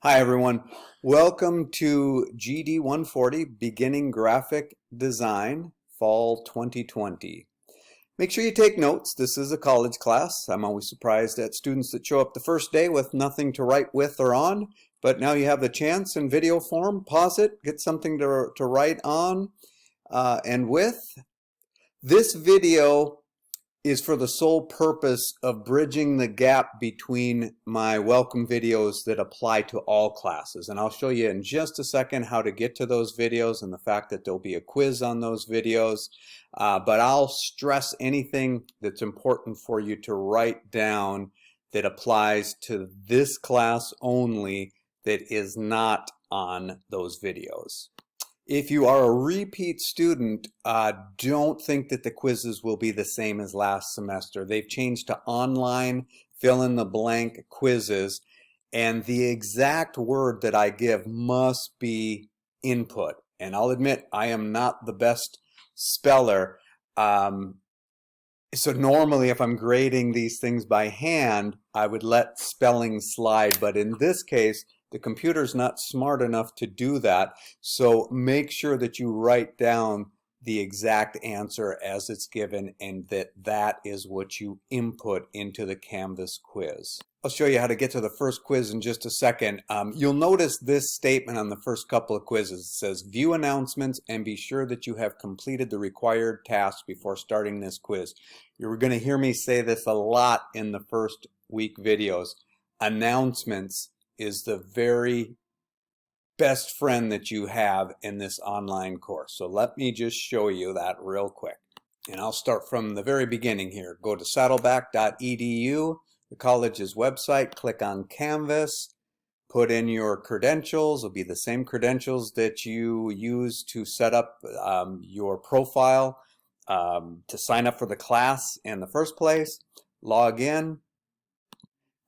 Hi everyone, welcome to GD140 Beginning Graphic Design Fall 2020. Make sure you take notes. This is a college class. I'm always surprised at students that show up the first day with nothing to write with or on, but now you have the chance in video form. Pause it, get something to write on and with. This video is for the sole purpose of bridging the gap between my welcome videos that apply to all classes. And I'll show you in just a second how to get to those videos and the fact that there'll be a quiz on those videos. But I'll stress anything that's important for you to write down that applies to this class only that is not on those videos. If you are a repeat student, don't think that the quizzes will be the same as last semester. They've changed to online fill-in-the-blank quizzes, and the exact word that I give must be input. And I'll admit, I am not the best speller. So normally if I'm grading these things by hand, I would let spelling slide, but in this case, the computer's not smart enough to do that, so make sure that you write down the exact answer as it's given and that is what you input into the Canvas quiz. I'll show you how to get to the first quiz in just a second. You'll notice this statement on the first couple of quizzes. It says, view announcements and be sure that you have completed the required tasks before starting this quiz. You're going to hear me say this a lot in the first week videos. Announcements is the very best friend that you have in this online course. So let me just show you that real quick. And I'll start from the very beginning here. Go to saddleback.edu, the college's website, click on Canvas, put in your credentials. It'll be the same credentials that you use to set up your profile to sign up for the class in the first place. Log in.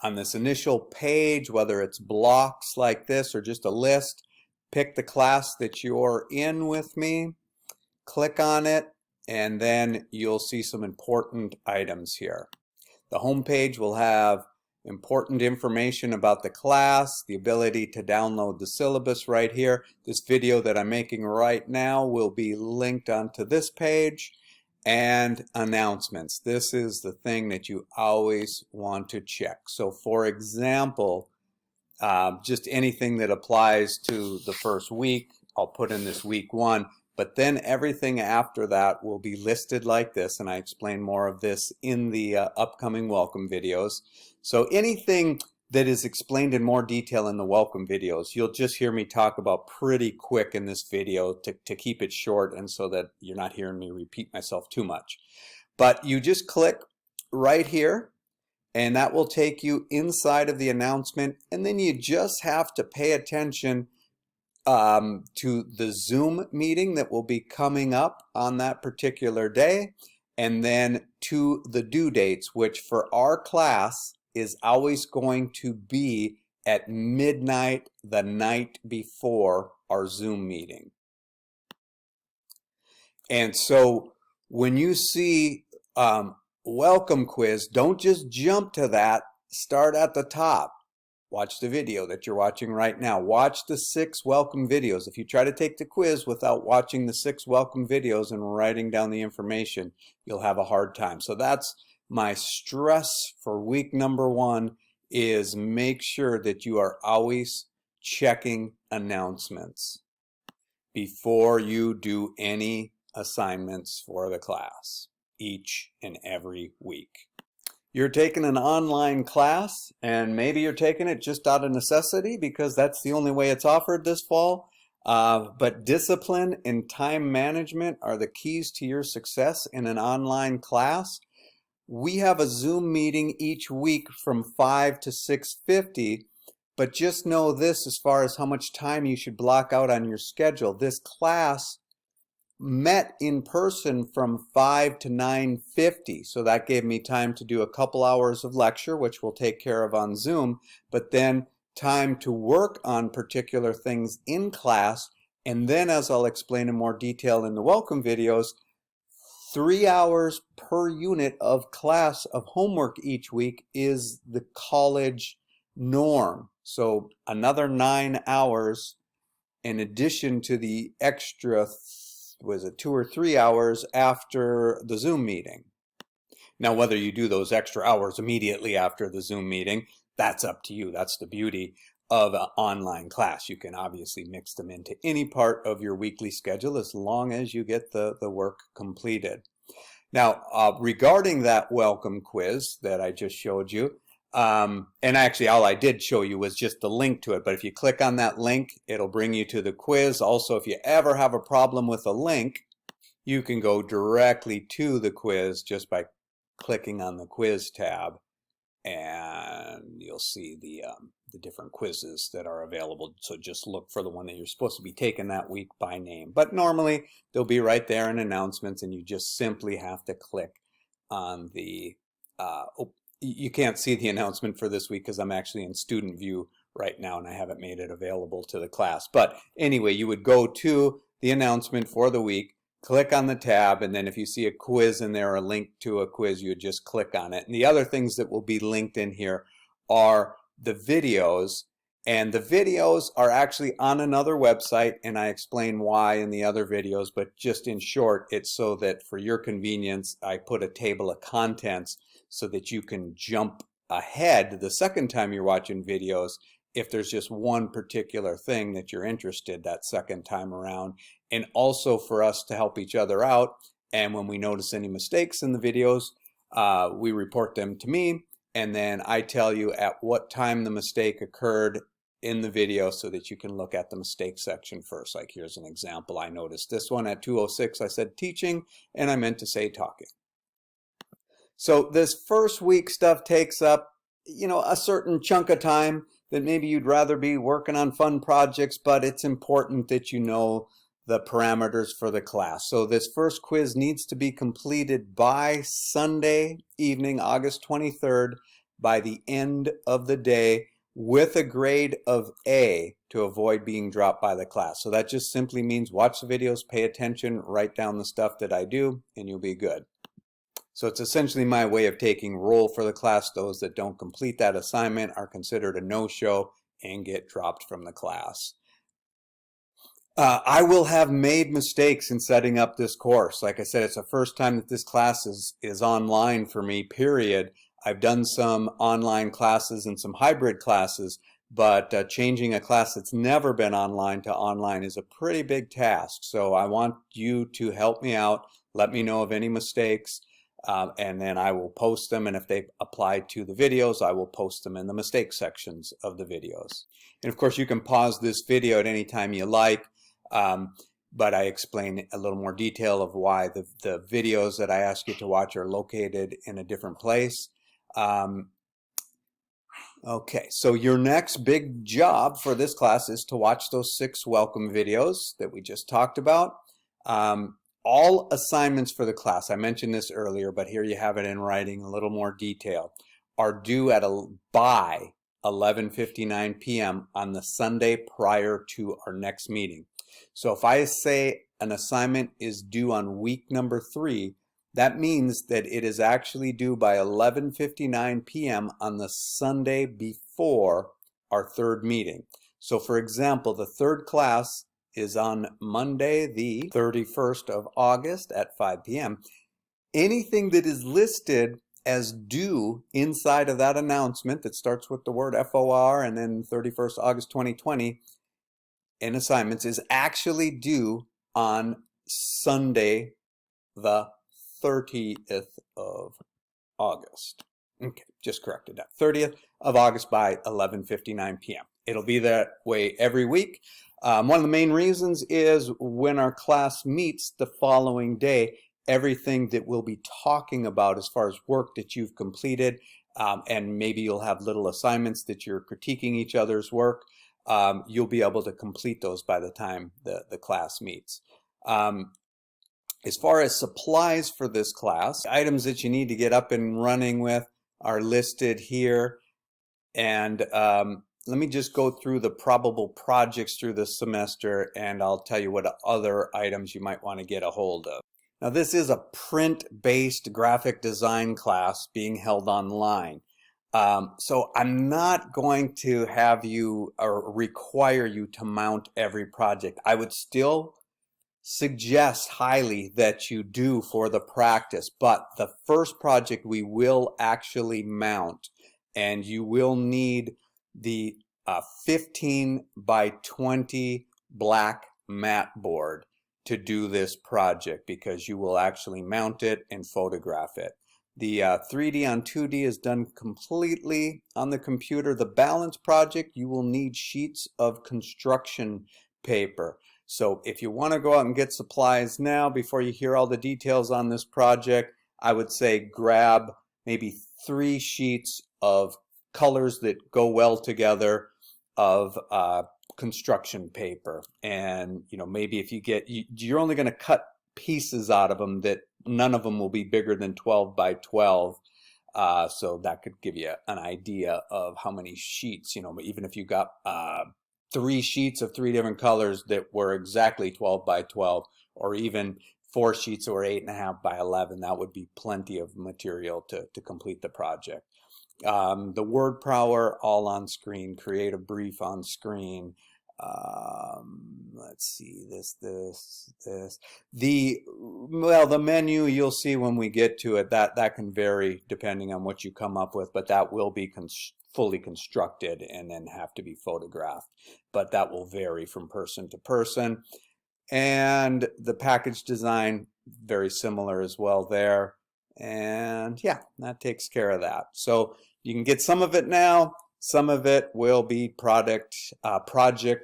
On this initial page, whether it's blocks like this or just a list, pick the class that you're in with me, click on it, and then you'll see some important items here. The home page will have important information about the class, the ability to download the syllabus right here. This video that I'm making right now will be linked onto this page. And announcements. This is the thing that you always want to check. So for example, just anything that applies to the first week, I'll put in this week 1, but then everything after that will be listed like this, and I explain more of this in the upcoming welcome videos. So anything that is explained in more detail in the welcome videos, you'll just hear me talk about pretty quick in this video to keep it short and so that you're not hearing me repeat myself too much. But you just click right here and that will take you inside of the announcement, and then you just have to pay attention to the Zoom meeting that will be coming up on that particular day, and then to the due dates, which for our class is always going to be at midnight the night before our Zoom meeting. And so when you see welcome quiz, don't just jump to that. Start at the top. Watch the video that you're watching right now. Watch the 6 welcome videos. If you try to take the quiz without watching the 6 welcome videos and writing down the information, you'll have a hard time. So that's my stress for week number 1, is make sure that you are always checking announcements before you do any assignments for the class each and every week. You're taking an online class, and maybe you're taking it just out of necessity because that's the only way it's offered this fall. But discipline and time management are the keys to your success in an online class. We have a Zoom meeting each week from 5 to 6:50, but just know this as far as how much time you should block out on your schedule. This class met in person from 5 to 9:50, so that gave me time to do a couple hours of lecture, which we'll take care of on Zoom, but then time to work on particular things in class, and then, as I'll explain in more detail in the welcome videos, 3 hours per unit of class of homework each week is the college norm. So another 9 hours in addition to the extra, was it 2 or 3 hours after the Zoom meeting. Now, whether you do those extra hours immediately after the Zoom meeting, that's up to you. That's the beauty of an online class. You can obviously mix them into any part of your weekly schedule as long as you get the work completed. Now, regarding that welcome quiz that I just showed you, and actually all I did show you was just the link to it, but if you click on that link, it'll bring you to the quiz. Also, if you ever have a problem with a link, you can go directly to the quiz just by clicking on the quiz tab, and you'll see the different quizzes that are available. So just look for the one that you're supposed to be taking that week by name. But normally they'll be right there in announcements, and you just simply have to click on the, you can't see the announcement for this week because I'm actually in student view right now and I haven't made it available to the class. But anyway, you would go to the announcement for the week, click on the tab, and then if you see a quiz in there, a link to a quiz, you would just click on it. And the other things that will be linked in here are the videos, and the videos are actually on another website, and I explain why in the other videos, but just in short, it's so that for your convenience, I put a table of contents so that you can jump ahead the second time you're watching videos if there's just one particular thing that you're interested that second time around, and also for us to help each other out. And when we notice any mistakes in the videos, we report them to me, and then I tell you at what time the mistake occurred in the video so that you can look at the mistake section first. Like here's an example. I noticed this one at 2:06. I said teaching, and I meant to say talking. So this first week stuff takes up, a certain chunk of time that maybe you'd rather be working on fun projects, but it's important that you know the parameters for the class. So this first quiz needs to be completed by Sunday evening, August 23rd, by the end of the day, with a grade of A to avoid being dropped by the class. So that just simply means watch the videos, pay attention, write down the stuff that I do, and you'll be good. So it's essentially my way of taking roll for the class. Those that don't complete that assignment are considered a no-show and get dropped from the class. I will have made mistakes in setting up this course. Like I said, it's the first time that this class is online for me, period. I've done some online classes and some hybrid classes, but changing a class that's never been online to online is a pretty big task. So I want you to help me out. Let me know of any mistakes, and then I will post them. And if they apply to the videos, I will post them in the mistake sections of the videos. And of course, you can pause this video at any time you like. But I explain a little more detail of why the videos that I ask you to watch are located in a different place. Okay, so your next big job for this class is to watch those 6 welcome videos that we just talked about. All assignments for the class, I mentioned this earlier, but here you have it in writing, a little more detail, are due by 11:59 p.m. on the Sunday prior to our next meeting. So if I say an assignment is due on week number 3, that means that it is actually due by 11:59 p.m. on the Sunday before our 3rd meeting. So for example, the 3rd class is on Monday the 31st of August at 5 p.m. Anything that is listed as due inside of that announcement that starts with the word FOR and then 31st August 2020 in assignments is actually due on Sunday the 30th of August. Okay, just corrected that. 30th of August by 11:59 p.m. It'll be that way every week. One of the main reasons is when our class meets the following day, everything that we'll be talking about as far as work that you've completed, and maybe you'll have little assignments that you're critiquing each other's work, you'll be able to complete those by the time the class meets. As far as supplies for this class, items that you need to get up and running with are listed here. And let me just go through the probable projects through the semester, and I'll tell you what other items you might want to get a hold of. Now, this is a print-based graphic design class being held online. So I'm not going to have you or require you to mount every project. I would still suggest highly that you do for the practice, but the first project we will actually mount, and you will need the 15 by 20 black mat board to do this project, because you will actually mount it and photograph it. The 3D on 2D is done completely on the computer. The balance project, you will need sheets of construction paper. So if you want to go out and get supplies now before you hear all the details on this project, I would say grab maybe 3 sheets of colors that go well together of construction paper. And maybe if you get, you're only going to cut pieces out of them that none of them will be bigger than 12 by 12. So that could give you an idea of how many sheets, even if you got 3 sheets of 3 different colors that were exactly 12 by 12, or even 4 sheets or 8.5 by 11, that would be plenty of material to complete the project. The word power all on screen, create a brief on screen. Let's see, this. The menu you'll see when we get to it, that can vary depending on what you come up with, but that will be fully constructed and then have to be photographed, but that will vary from person to person. And the package design, very similar as well there. And yeah, that takes care of that. So you can get some of it now. Some of it will be project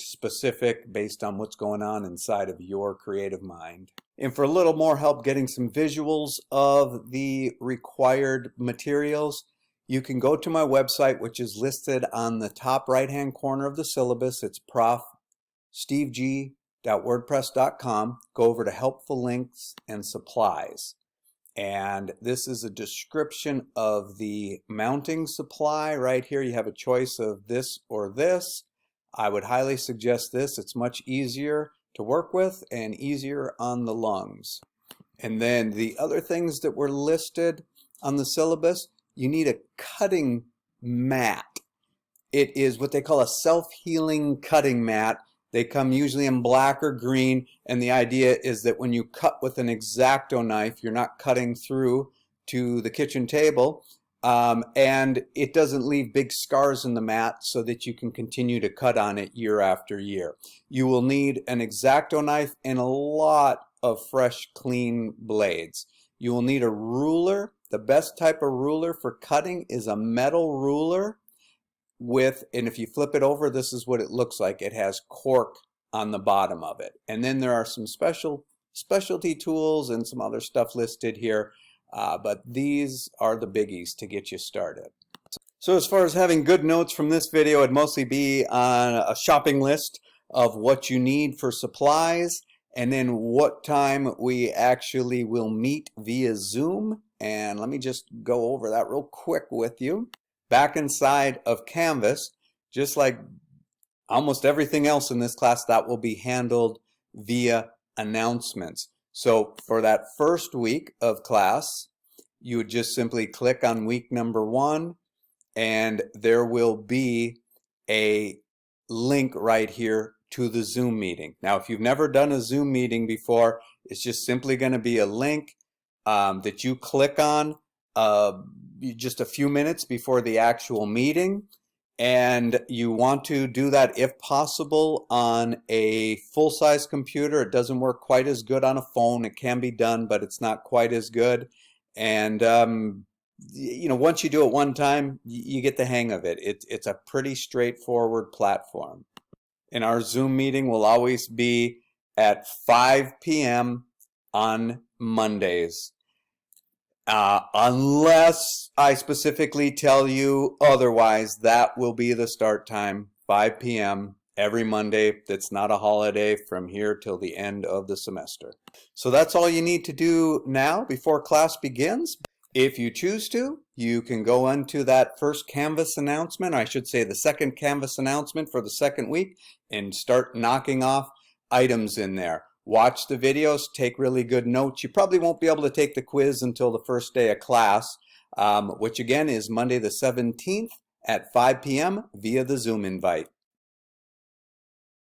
specific based on what's going on inside of your creative mind. And for a little more help getting some visuals of the required materials, you can go to my website, which is listed on the top right-hand corner of the syllabus. It's profsteveg.wordpress.com. Go over to helpful links and supplies. And this is a description of the mounting supply. Right here you have a choice of this or this. I would highly suggest this. It's much easier to work with and easier on the lungs. And then the other things that were listed on the syllabus, you need a cutting mat. It is what they call a self-healing cutting mat. They come usually in black or green, and the idea is that when you cut with an X-Acto knife, you're not cutting through to the kitchen table, and it doesn't leave big scars in the mat so that you can continue to cut on it year after year. You will need an X-Acto knife and a lot of fresh, clean blades. You will need a ruler. The best type of ruler for cutting is a metal ruler and if you flip it over, this is what it looks like. It has cork on the bottom of it. And then there are some specialty tools and some other stuff listed here, but these are the biggies to get you started. So as far as having good notes from this video, it'd mostly be on a shopping list of what you need for supplies, and then what time we actually will meet via Zoom. And let me just go over that real quick with you. Back inside of Canvas, just like almost everything else in this class, that will be handled via announcements. So for that first week of class, you would just simply click on week number 1, and there will be a link right here to the Zoom meeting. Now, if you've never done a Zoom meeting before, it's just simply going to be a link that you click on just a few minutes before the actual meeting, and you want to do that if possible on a full-size computer. It doesn't work quite as good on a phone. It can be done, but it's not quite as good. And once you do it one time, you get the hang of it. It's a pretty straightforward platform. And our Zoom meeting will always be at 5 p.m. on Mondays. Unless I specifically tell you otherwise, that will be the start time, 5 p.m. every Monday. That's not a holiday from here till the end of the semester. So that's all you need to do now before class begins. If you choose to, you can go into that first Canvas announcement, or I should say the second Canvas announcement for the second week, and start knocking off items in there. Watch the videos, take really good notes. You probably won't be able to take the quiz until the first day of class, which again is Monday the 17th at 5 p.m. via the Zoom invite.